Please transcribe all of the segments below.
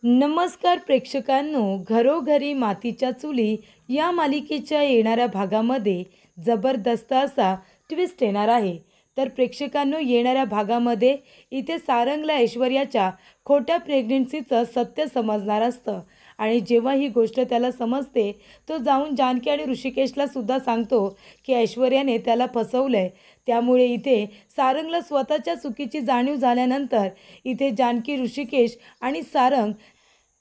नमस्कार प्रेक्षकांनो, घरोघरी मातीच्या चुली या मालिकेच्या येणाऱ्या भागामध्ये जबरदस्त असा ट्विस्ट येणार आहे. तर प्रेक्षकांनो, येणाऱ्या भागामध्ये इथे सारंगला ऐश्वर्याच्या खोट्या प्रेग्नन्सीचं सत्य समजणार असतं आणि जेव्हा ही गोष्ट त्याला समजते तो जाऊन जानकी आणि ऋषिकेशला सुद्धा सांगतो की ऐश्वर्याने त्याला फसवलंय. त्यामुळे इथे सारंगला स्वतःच्या चुकीची जाणीव झाल्यानंतर इथे जानकी, ऋषिकेश आणि सारंग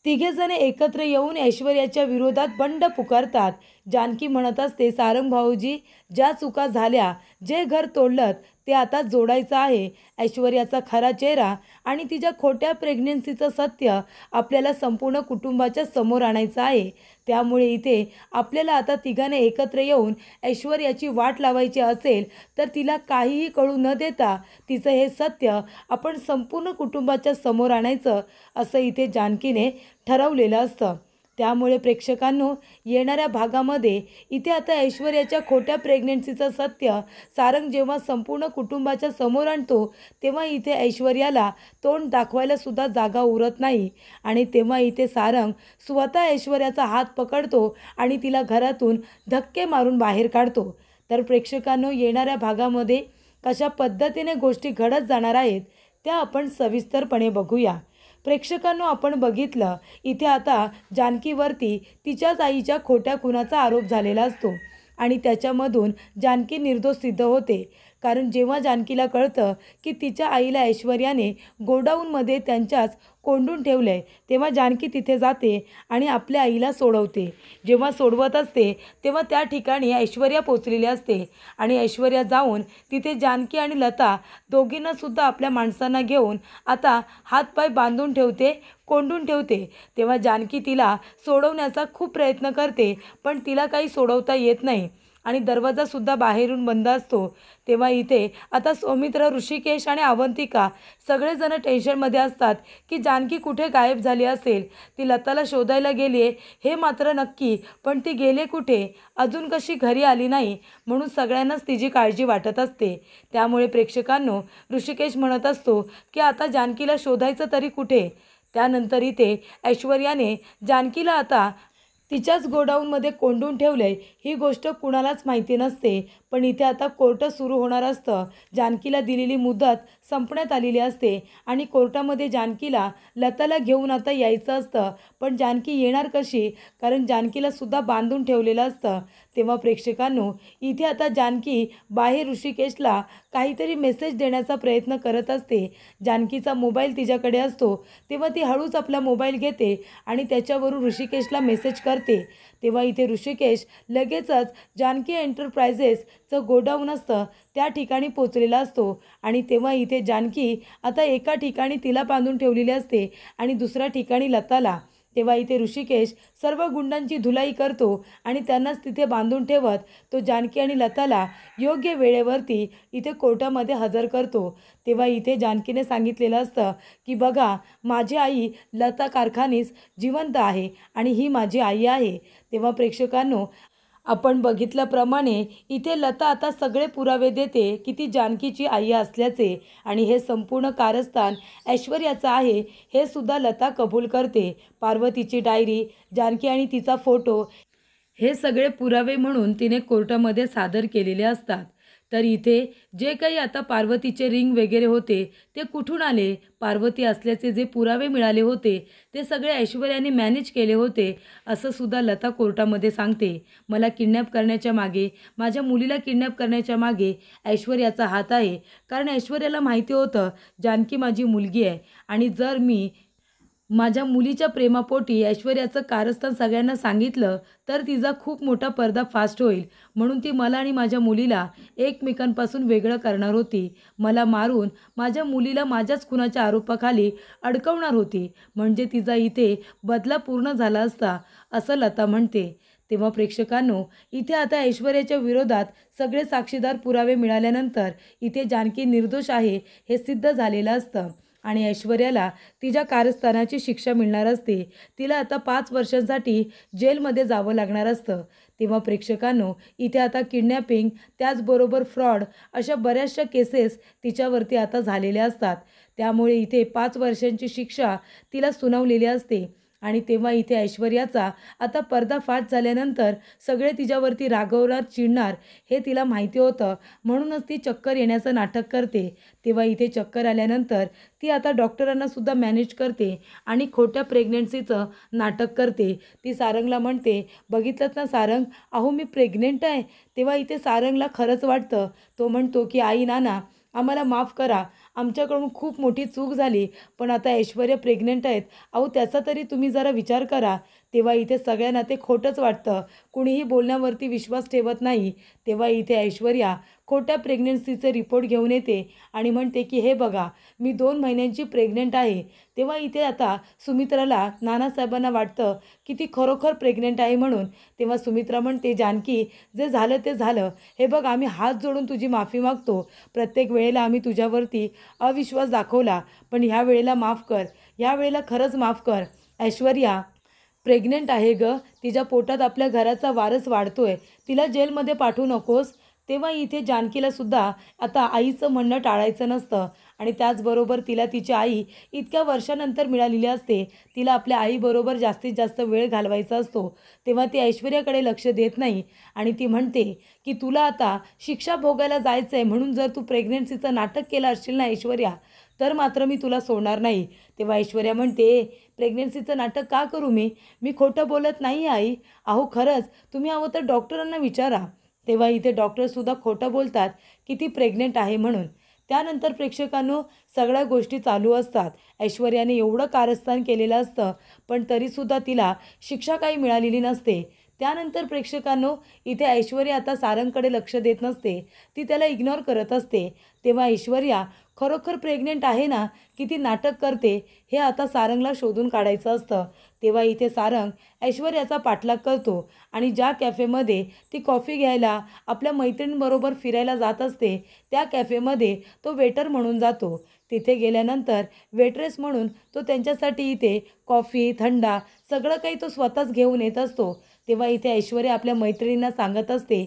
तिघेजण एकत्र येऊन ऐश्वर्याच्या विरोधात बंड पुकारतात. जानकी म्हणत असते, सारंग भाऊजी, ज्या चुका झाल्या, जे घर तोडलं ते आता जोडायचं आहे. ऐश्वर्याचा खरा चेहरा आणि तिच्या खोट्या प्रेग्नन्सीचं सत्य आपल्याला संपूर्ण कुटुंबाच्या समोर आणायचं आहे. त्यामुळे इथे आपल्याला आता तिघांना एकत्र येऊन ऐश्वर्याची वाट लावायची असेल तर तिला काहीही कळू न देता तिचं हे सत्य आपण संपूर्ण कुटुंबाच्या समोर आणायचं, असं इथे जानकीने ठरवलेलं असतं. त्यामुळे प्रेक्षकांनो, येणाऱ्या भागामध्ये इथे आता ऐश्वर्याच्या खोट्या प्रेग्नन्सीचं सत्य सारंग जेव्हा संपूर्ण कुटुंबाच्या समोर आणतो तेव्हा इथे ऐश्वर्याला तोंड दाखवायला सुद्धा जागा उरत नाही आणि तेव्हा इथे सारंग स्वतः ऐश्वर्याचा हात पकडतो आणि तिला घरातून धक्के मारून बाहेर काढतो. तर प्रेक्षकांनो, येणाऱ्या भागामध्ये कशा पद्धतीने गोष्टी घडत जाणार आहेत त्या आपण सविस्तरपणे बघूया. प्रेक्षकांनो, आपण बघितलं इथे आता जानकीवरती तिच्याच आईच्या खोट्या खुनाचा आरोप झालेला असतो आणि त्याच्यामधून जानकी निर्दोष सिद्ध होते. कारण जेव्हा जानकीला कळतं की तिच्या आईला ऐश्वर्याने गोडाऊनमध्ये त्यांच्याच कोंडून ठेवलं आहे तेव्हा जानकी तिथे जाते आणि आपल्या आईला सोडवते. जेव्हा सोडवत असते तेव्हा त्या ठिकाणी ऐश्वर्या पोचलेली असते आणि ऐश्वर्या जाऊन तिथे जानकी आणि लता दोघींनासुद्धा आपल्या माणसांना घेऊन आता हातपाय बांधून ठेवते, कोंडून ठेवते. तेव्हा जानकी तिला सोडवण्याचा खूप प्रयत्न करते पण तिला काही सोडवता येत नाही आणि दरवाजासुद्धा बाहेरून बंद असतो. तेव्हा इथे आता सौमित्र, ऋषिकेश आणि अवंतिका सगळेजण टेन्शनमध्ये असतात की जानकी कुठे गायब झाली असेल. ती लताला शोधायला गेली आहे हे मात्र नक्की, पण ती गेले कुठे, अजून कशी घरी आली नाही, म्हणून सगळ्यांनाच तिची काळजी वाटत असते. त्यामुळे प्रेक्षकांनो, ऋषिकेश म्हणत असतो की आता जानकीला शोधायचं तरी कुठे. त्यानंतर इथे ऐश्वर्याने जानकीला आता तिच्याच गोडाऊनमध्ये कोंडून ठेवलंय ही गोष्ट कुणालाच माहिती नसते. पण इथे आता कोर्ट सुरू होणार असतं. जानकीला दिलेली मुदत संपण्यात आलेली असते आणि कोर्टामध्ये जानकीला लताला घेऊन आता यायचं असतं. पण जानकी येणार कशी, कारण जानकीला सुद्धा बांधून ठेवलेलं असतं. तेव्हा प्रेक्षकांनो, इथे आता जानकी बाहेर ऋषिकेशला काहीतरी मेसेज देण्याचा प्रयत्न करत असते. जानकीचा मोबाईल तिच्याकडे असतो तेव्हा ती हळूच आपला मोबाईल घेते आणि त्याच्यावरून ऋषिकेशला मेसेज करते. तेव्हा इथे ऋषिकेश लगेचच जानकी एंटरप्राइजेसचं गोडाऊन असतं त्या ठिकाणी पोचलेला असतो आणि तेव्हा इथे जानकी आता एका ठिकाणी तिला बांधून ठेवलेली असते आणि दुसऱ्या ठिकाणी लताला. तेव्हा इथे ऋषिकेश सर्व गुंडांची धुलाई करतो आणि त्यांनाच तिथे बांधून ठेवत तो जानकी आणि लताला योग्य वेळेवरती इथे कोर्टामध्ये हजर करतो. तेव्हा इथे जानकीने सांगितलेलं असतं की बघा, माझी आई लता कारखानीस जिवंत आहे आणि ही माझी आई आहे. तेव्हा प्रेक्षकांनो, आपण बघितल्याप्रमाणे इथे लता आता सगळे पुरावे देते की ती जानकीची आई असल्याचे आणि हे संपूर्ण कारस्थान ऐश्वर्याचं आहे हे सुद्धा लता कबूल करते. पार्वतीची डायरी, जानकी आणि तिचा फोटो हे सगळे पुरावे म्हणून तिने कोर्टामध्ये सादर केलेले असतात. तर इथे जे काही आता पार्वतीचे रिंग वगैरे होते ते कुठून आले, पार्वती असल्याचे जे पुरावे मिळाले होते ते सगळे ऐश्वर्याने मॅनेज केले होते, असं सुद्धा लता कोर्टामध्ये सांगते. मला किडनॅप करण्याच्या मागे, माझ्या मुलीला किडनॅप करण्याच्या मागे ऐश्वर्याचा हात आहे. कारण ऐश्वर्याला माहिती होतं जानकी माझी मुलगी आहे आणि जर मी माझ्या मुलीच्या प्रेमापोटी ऐश्वर्याचं कारस्थान सगळ्यांना सांगितलं तर तिचा खूप मोठा पर्दाफाश होईल, म्हणून ती मला आणि माझ्या मुलीला एकमेकांपासून वेगळं करणार होती. मला मारून माझ्या मुलीला माझ्याच खुनाच्या आरोपाखाली अडकवणार होती, म्हणजे तिचा इथे बदला पूर्ण झाला असता, असं लता म्हणते. तेव्हा प्रेक्षकांनो, इथे आता ऐश्वर्याच्या विरोधात सगळे साक्षीदार पुरावे मिळाल्यानंतर इथे जानकी निर्दोष आहे हे सिद्ध झालेलं असतं आणि ऐश्वर्याला तिच्या कारस्थानाची शिक्षा मिळणार असते. तिला आता 5 वर्षांसाठी जेलमध्ये जावं लागणार असतं. तेव्हा प्रेक्षकांनो, इथे आता किडनॅपिंग त्याचबरोबर फ्रॉड अशा बऱ्याचशा केसेस तिच्यावरती आता झालेल्या असतात. त्यामुळे इथे 5 वर्षांची शिक्षा तिला सुनावलेली असते. आणि तेव्हा इथे ऐश्वर्याचा आता पर्दाफाश झाल्यानंतर सगळे तिच्यावरती रागवणार, चिडणार हे तिला माहिती होतं. म्हणूनच ती चक्कर येण्याचं नाटक करते. तेव्हा इथे चक्कर आल्यानंतर ती आता डॉक्टरांना सुद्धा मॅनेज करते आणि खोट्या प्रेग्नन्सीचं नाटक करते. ती सारंगला म्हणते, "बघितलंत ना सारंग, अहो मी प्रेग्नेंट आहे." तेव्हा इथे सारंगला खरंच वाटतं. तो म्हणतो की "आई, नाना, आम्हाला माफ करा. आमच्याकडून खूप मोठी चूक झाली. पण आता ऐश्वर्या प्रेग्नंट आहेत. अहो त्याचा तरी तुम्ही जरा विचार करा." तेव्हा इथे सगळ्यांना ते खोटंच वाटतं. कुणीही बोलण्यावरती विश्वास ठेवत नाही. तेव्हा इथे ऐश्वर्या खोट्या प्रेग्नन्सीचे रिपोर्ट घेऊन येते आणि म्हणते की "हे बघा, मी 2 महिन्यांची प्रेग्नंट आहे." तेव्हा इथे आता सुमित्राला, नानासाहेबांना वाटतं की ती खरोखर प्रेग्नंट आहे म्हणून. तेव्हा सुमित्रा म्हणते, "जानकी, जे झालं ते झालं. हे बघ, आम्ही हात जोडून तुझी माफी मागतो. प्रत्येक वेळेला आम्ही तुझ्यावरती अविश्वास दाखवला, पण ह्या वेळेला माफ कर. ह्या वेळेला खरंच माफ कर. ऐश्वर्या प्रेग्नंट आहे गं. तिच्या पोटात आपल्या घराचा वारस वाढतोय. तिला जेलमध्ये पाठवू नकोस." तेव्हा इथे जानकीला सुद्धा आता आईचं म्हणणं टाळायचं नसतं आणि त्याचबरोबर तिला तिची आई इतक्या वर्षानंतर मिळालेली असते. तिला आपल्या आईबरोबर जास्तीत जास्त वेळ घालवायचा असतो. तेव्हा ती ऐश्वर्याकडे लक्ष देत नाही आणि ती म्हणते की "तुला आता शिक्षा भोगायला जायचं आहे, म्हणून जर तू प्रेग्नन्सीचं नाटक केलं असशील ना ऐश्वर्या, तर मात्र मी तुला सोडणार नाही." तेव्हा ऐश्वर्या म्हणते, "प्रेग्नन्सीचं नाटक का करू मी? मी खोटं बोलत नाही आई. अहो खरंच, तुम्ही हवं तर डॉक्टरांना विचारा." तेव्हा इथे डॉक्टरसुद्धा खोटं बोलतात की ती प्रेग्नेंट आहे म्हणून. त्यानंतर प्रेक्षकांनो, सगळ्या गोष्टी चालू असतात. ऐश्वर्याने एवढं कारस्थान केलेलं असतं, पण तरीसुद्धा तिला शिक्षा काही मिळालेली नसते. त्यानंतर प्रेक्षकांनो, इथे ऐश्वर्या आता सारंगकडे लक्ष देत नसते. ती त्याला इग्नोर करत असते. तेव्हा ऐश्वर्या खरोखर प्रेग्नेंट आहे ना, की ती नाटक करते, हे आता सारंगला शोधून काढायचं असतं. तेव्हा इथे सारंग ऐश्वर्याचा पाठलाग करतो आणि ज्या कॅफेमध्ये ती कॉफी घ्यायला आपल्या मैत्रिणींबरोबर फिरायला जात असते, त्या कॅफेमध्ये तो वेटर म्हणून जातो. तिथे गेल्यानंतर वेट्रेस म्हणून तो त्यांच्यासाठी इथे कॉफी, थंडा सगळं काही तो स्वतःच घेऊन येत असतो. तेव्हा इथे ऐश्वर्या आपल्या मैत्रिणींना सांगत असते,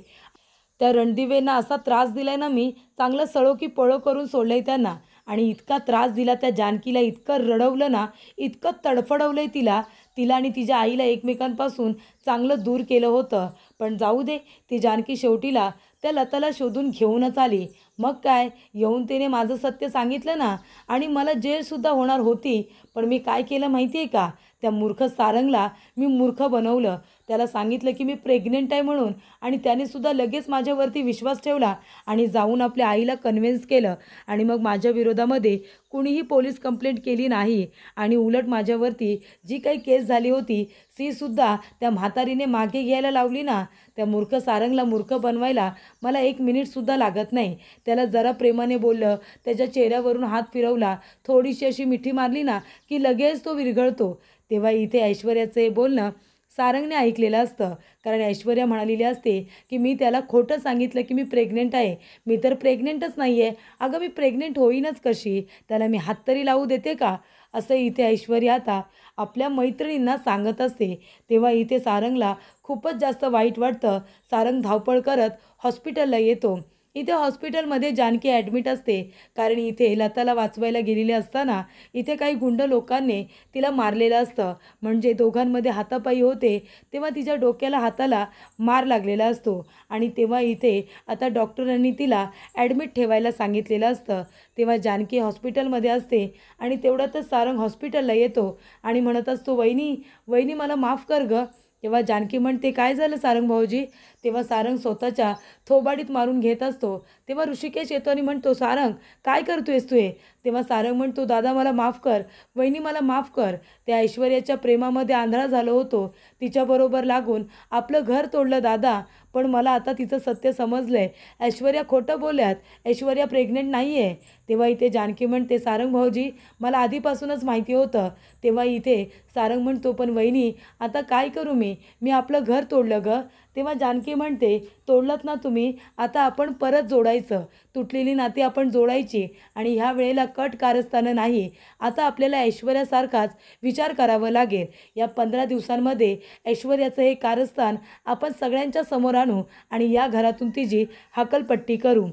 "त्या रणदिवेंना असा त्रास दिलाय ना मी, चांगलं सळो की पळो करून सोडलंय त्यांना. आणि इतका त्रास दिला त्या जानकीला, इतकं रडवलं ना, इतकं तडफडवलंय तिला. तिला आणि तिच्या आईला एकमेकांपासून चांगलं दूर केलं होतं. पण जाऊ दे, ती जानकी शेवटीला त्या लताला शोधून घेऊनच आली. मग काय, येऊन तिने माझं सत्य सांगितलं ना, आणि मला जेलसुद्धा होणार होती. पण मी काय केलं माहिती आहे का? त्या मूर्ख सारंगला मी मूर्ख बनवलं. त्याला सांगितलं की मी प्रेग्नेंट आहे म्हणून, आणि त्यानेसुद्धा लगेच माझ्यावरती विश्वास ठेवला आणि जाऊन आपल्या आईला कन्व्हिन्स केलं. आणि मग माझ्या विरोधामध्ये कुणीही पोलीस कंप्लेंट केली नाही. आणि उलट माझ्यावरती जी काही केस झाली होती, तीसुद्धा त्या म्हातारीने मागे घ्यायला लावली ना. त्या मूर्ख सारंगला मूर्ख बनवायला मला 1 मिनिटसुद्धा लागत नाही. त्याला जरा प्रेमाने बोललं, त्याच्या चेहऱ्यावरून हात फिरवला, थोडीशी अशी मिठी मारली ना, की लगेच तो विरघळतो." तेव्हा इथे ऐश्वर्याचं हे बोलणं सारंगने ऐकलेलं असतं. कारण ऐश्वर्या म्हणालेली असते की "मी त्याला खोटं सांगितलं की मी प्रेग्नेंट आहे. मी तर प्रेग्नेंटच नाही आहे. अगं मी प्रेग्नेंट होईनच कशी? त्याला मी हात तरी लावू देते का?" असं इथे ऐश्वर्या आता आपल्या मैत्रिणींना सांगत असते. तेव्हा इथे सारंगला खूपच जास्त वाईट वाटतं. सारंग धावपळ करत हॉस्पिटलला येतो. इथे हॉस्पिटलमध्ये जानकी ॲडमिट असते. कारण इथे लताला वाचवायला गेलेले असताना इथे काही गुंड लोकांनी तिला मारलेलं असतं. म्हणजे दोघांमध्ये हातापायी होते. तेव्हा तिच्या डोक्याला, हाताला मार लागलेला असतो. आणि तेव्हा इथे आता डॉक्टरांनी तिला ॲडमिट ठेवायला सांगितलेलं असतं. तेव्हा जानकी हॉस्पिटलमध्ये असते आणि तेवढ्यातच सारंग हॉस्पिटलला येतो आणि म्हणत असतो, "वहिनी, वहिनी, मला माफ कर गं." तेव्हा जानकी म्हणते, "काय झालं सारंग भाऊजी?" तेव्हा सारंग स्वतःच्या थोबाडीत मारून घेत असतो. तेव्हा ऋषिकेश येतो आणि म्हणतो, "सारंग, काय करतोयस तू हे?" तेव्हा सारंग म्हणतो, "दादा मला माफ कर. वहिनी मला माफ कर. त्या ऐश्वर्याच्या प्रेमामध्ये आंधळा झालो होतो. तिच्याबरोबर लागून आपलं घर तोडलं दादा. पण मला आता तिचं सत्य समजलंय. ऐश्वर्या खोटं बोलल्यात. ऐश्वर्या प्रेग्नेंट नाही आहे." तेव्हा इथे जानकी म्हणते, "सारंग भाऊजी, मला आधीपासूनच माहिती होतं." तेव्हा इथे सारंग म्हणतो, "पण वहिनी, आता काय करू मी? मी आपलं घर तोडलं गं." तेव्हा जानकी म्हणते, "तोडलत ना तुम्ही, आता आपण परत जोडायचं. तुटलेली नाती आपण जोडायची आणि ह्या वेळेला कट कारस्थानं नाही. आता आपल्याला ऐश्वर्यासारखाच विचार करावं लागेल. या 15 दिवसांमध्ये ऐश्वर्याचं हे कारस्थान आपण सगळ्यांच्या समोर आणू आणि या घरातून तिची हकलपट्टी करू."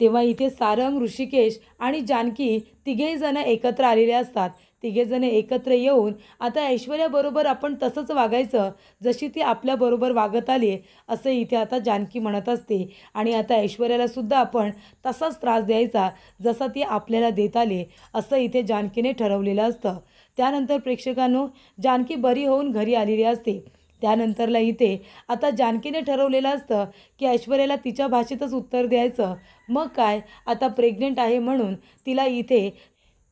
तेव्हा इथे सारंग, ऋषिकेश आणि जानकी तिघेही जण एकत्र आलेले असतात. तिघेजण एकत्र येऊन आता ऐश्वर्याबरोबर आपण तसंच वागायचं जशी ती आपल्याबरोबर वागत आली असं इथे आता जानकी म्हणत असते. आणि आता ऐश्वर्याला सुद्धा आपण तसाच त्रास द्यायचा जसा ती आपल्याला देत आली असं इथे जानकीने ठरवलेलं असतं. त्यानंतर प्रेक्षकांनो, जानकी बरी होऊन घरी आलेली असते. त्यानंतरला इथे आता जानकीने ठरवलेलं असतं की ऐश्वर्याला तिच्या भाषेतच उत्तर द्यायचं. मग काय, आता प्रेग्नेंट आहे म्हणून तिला इथे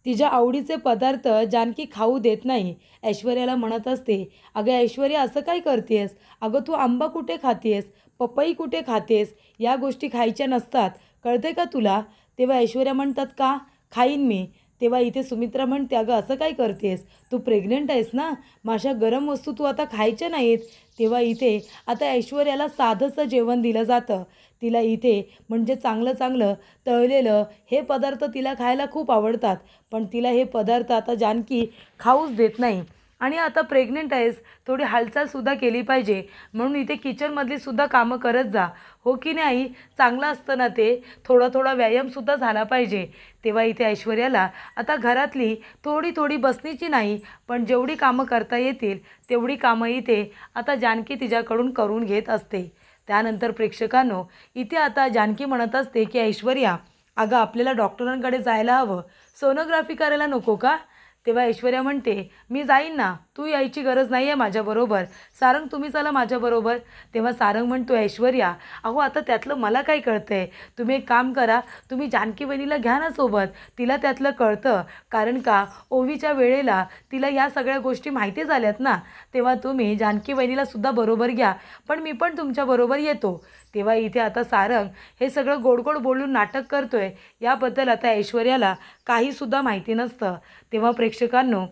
तिच्या आवडीचे पदार्थ जानकी खाऊ देत नाही. ऐश्वर्याला म्हणत असते, अगं ऐश्वर्या, असं काय करतेस? अगं तू आंबा कुठे खातेस, पपई कुठे खातेस? या गोष्टी खायच्या नसतात, कळते का तुला? तेव्हा ऐश्वर्या म्हणतात, का खाईन मी? तेव्हा इथे सुमित्रा म्हणते, अगं असं काय करतेस? तू प्रेग्नंट आहेस ना, मग अशा गरम वस्तू तू आता खायच्या नाहीत. तेव्हा इथे आता ऐश्वर्याला साधंसं जेवण दिलं जातं. तिला इथे म्हणजे चांगलं चांगलं तळलेलं हे पदार्थ तिला खायला खूप आवडतात. पण तिला हे पदार्थ आता जानकी खाऊच देत नाही. आणि आता प्रेग्नेंट आहेस, थोडी हालचालसुद्धा केली पाहिजे, म्हणून इथे किचनमधली सुद्धा कामं करत जा, हो की नाही? चांगलं असतं ना ते, थोडा थोडा व्यायामसुद्धा झाला पाहिजे. तेव्हा इथे ऐश्वर्याला आता घरातली थोडी थोडी बसणीची नाही, पण जेवढी कामं करता येतील तेवढी कामं इथे आता जानकी तिच्याकडून करून घेत असते. त्यानंतर प्रेक्षकांनो, इथे आता जानकी म्हणत असते की ऐश्वर्या, अगं आपल्याला डॉक्टरांकडे जायला हवं, सोनोग्राफी करायला नको का? तेव्हा ऐश्वर्या म्हणते, मी जाईन ना, तू यायची गरज नाही आहे माझ्याबरोबर. सारंग, तुम्ही चला माझ्याबरोबर. तेव्हा सारंग म्हणतो, ऐश्वर्या, अहो आता त्यातलं मला काय कळतं आहे? तुम्ही एक काम करा, तुम्ही जानकी वहिनीला घ्या ना सोबत, तिला त्यातलं कळतं. कारण का, ओवीच्या वेळेला तिला या सगळ्या गोष्टी माहिती झाल्यात ना. तेव्हा तुम्ही जानकी वहिनीलासुद्धा बरोबर घ्या, पण मी पण तुमच्याबरोबर येतो. तेव्हा इथे आता सारंग हे सगळं गोड गोड बोलून नाटक करतोय याबद्दल आता ऐश्वर्याला काहीसुद्धा माहिती नसतं. तेव्हा प्रेक्षकांनो,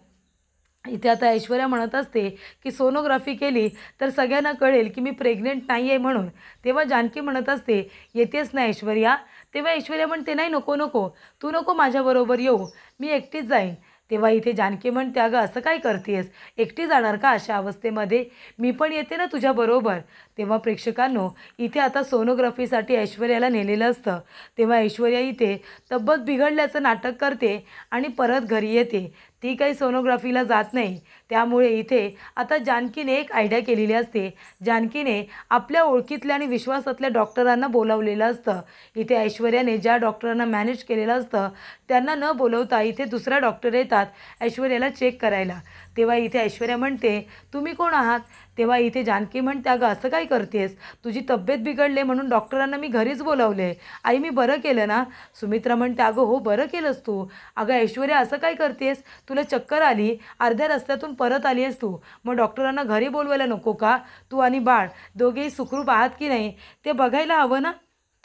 इथे आता ऐश्वर्या म्हणत असते की सोनोग्राफी केली तर सगळ्यांना कळेल की मी प्रेग्नेंट नाही आहे म्हणून. तेव्हा जानकी म्हणत असते, येतेच ना ऐश्वर्या? तेव्हा ऐश्वर्या म्हणते, नाही, नको नको, तू नको माझ्याबरोबर येऊ, मी एकटीच जाईन. तेव्हा इथे जानकी म्हणते, अगं असं काय करतेस, एकटी जाणार का अशा अवस्थेमध्ये? मी पण येते ना तुझ्याबरोबर. तेव्हा प्रेक्षकांनो, इथे आता सोनोग्राफीसाठी ऐश्वर्याला नेलेलं असतं. तेव्हा ऐश्वर्या इथे तब्येत बिघडल्याचं नाटक करते आणि परत घरी येते. ती काही सोनोग्राफीला जात नाही. त्यामुळे इथे आता जानकीने एक आयडिया केलेली असते. जानकीने आपल्या ओळखीतल्या आणि विश्वासातल्या डॉक्टरांना बोलावलेलं असतं. इथे ऐश्वर्याने ज्या डॉक्टरांना मॅनेज केलेलं असतं त्यांना न बोलवता इथे दुसरा डॉक्टर येतात ऐश्वर्याला चेक करायला. तेव्हा इथे ऐश्वर्या म्हणते, तुम्ही कोण आहात? तेव्हा इथे जानकी म्हणते, अगं असं काय करतेस? तुझी तब्येत बिघडले म्हणून डॉक्टरांना मी घरीच बोलावले. आई, मी बरं केलं ना? सुमित्रा म्हणते, अगं हो, बरं केलंस तू. अगं ऐश्वर्या, असं काय करतेस? तुला चक्कर आली, अर्ध्या रस्त्यातून परत आली आहेस तू, मग डॉक्टरांना घरी बोलवायला नको का? तू आणि बाळ दोघेही सुखरूप आहात की नाही ते बघायला हवं ना.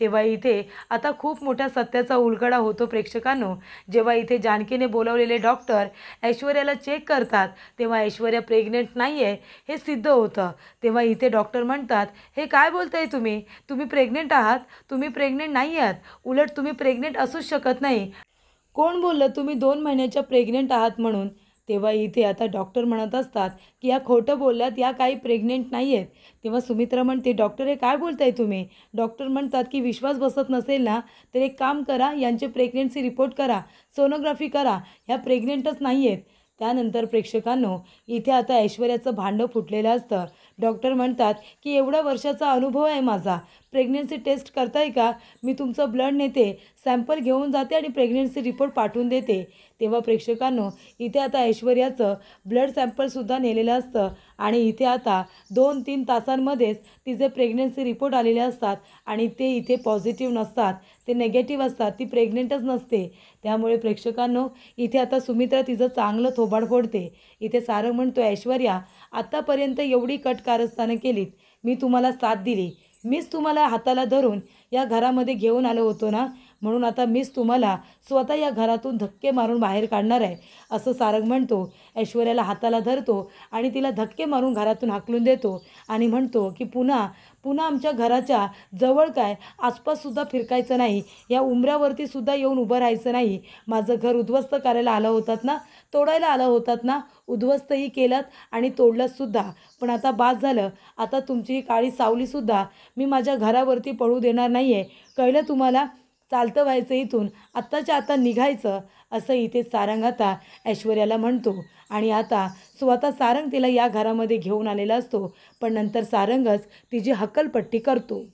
तेव्हा इथे आता खूप मोठ्या सत्याचा उलगडा होतो प्रेक्षकांनो. जेव्हा इथे जानकीने बोलावलेले डॉक्टर ऐश्वर्याला चेक करतात तेव्हा ऐश्वर्या प्रेग्नेंट नाही आहे हे सिद्ध होतं. तेव्हा इथे डॉक्टर म्हणतात, हे काय बोलताय तुम्ही? तुम्ही प्रेग्नेंट आहात? तुम्ही प्रेग्नेंट नाही आहात, उलट तुम्ही प्रेग्नेंट असूच शकत नाही. कोण बोललं तुम्ही 2 महिन्याच्या प्रेग्नेंट आहात म्हणून? तेव्हा इथे आता डॉक्टर म्हणत असतात की या खोटं बोलल्यात, या काही प्रेग्नेंट नाही आहेत. तेव्हा सुमित्रा म्हणते, डॉक्टर हे काय बोलताय तुम्ही? डॉक्टर म्हणतात की विश्वास बसत नसेल ना तर एक काम करा, यांचे प्रेग्नेन्सी रिपोर्ट करा, सोनोग्राफी करा, ह्या प्रेग्नेंटच नाही आहेत. त्यानंतर प्रेक्षकांनो, इथे आता ऐश्वर्याचं भांडं फुटलेलं असतं. डॉक्टर म्हणतात की एवढ्या वर्षाचा अनुभव आहे माझा, प्रेग्नेन्सी टेस्ट करताय का? मी तुमचं ब्लड नेते, सॅम्पल घेऊन जाते आणि प्रेग्नेन्सी रिपोर्ट पाठवून देते. तेव्हा प्रेक्षकांनो, इथे आता ऐश्वर्याचं ब्लड सॅम्पलसुद्धा नेलेलं असतं आणि इथे आता 2-3 तासांमध्येच तिचे प्रेग्नेन्सी रिपोर्ट आलेले असतात आणि ते इथे पॉझिटिव्ह नसतात, ते नेगेटिव्ह असतात, ती प्रेग्नेंटच नसते. त्यामुळे प्रेक्षकांनो, इथे आता सुमित्रा तिचं चांगलं थोबाड फोडते. इथे सारंग म्हणतो, ऐश्वर्या, आत्तापर्यंत एवढी कारस्थानं केलीत, मी तुम्हाला साथ दिली, मीच तुम्हाला हाताला धरून या घरामध्ये घेऊन आलो होतो ना, म्हणून आता मीच तुम्हाला स्वतः या घरातून धक्के मारून बाहेर काढणार आहे, असं सारंग म्हणतो. ऐश्वर्याला हाताला धरतो आणि तिला धक्के मारून घरातून हाकलून देतो आणि म्हणतो की पुन्हा पुन्हा आमच्या घराच्या जवळ काय आसपाससुद्धा फिरकायचं नाही, या उंबऱ्यावरती सुद्धा येऊन उभं राहायचं नाही. माझं घर उद्ध्वस्त करायला आलं होतात ना, तोडायला आलं होतात ना, उद्ध्वस्तही केलात आणि तोडलंसुद्धा, पण आता बास झालं. आता तुमची काळी सावलीसुद्धा मी माझ्या घरावरती पडू देणार नाही आहे, कळलं तुम्हाला? चालतं व्हायचं इथून, आत्ताच्या आता निघायचं, असं इथे सारंग आता ऐश्वर्याला म्हणतो. आणि आता स्वतः सारंग तिला या घरामध्ये घेऊन आलेला असतो, पण नंतर सारंगच तिची हक्कलपट्टी करतो.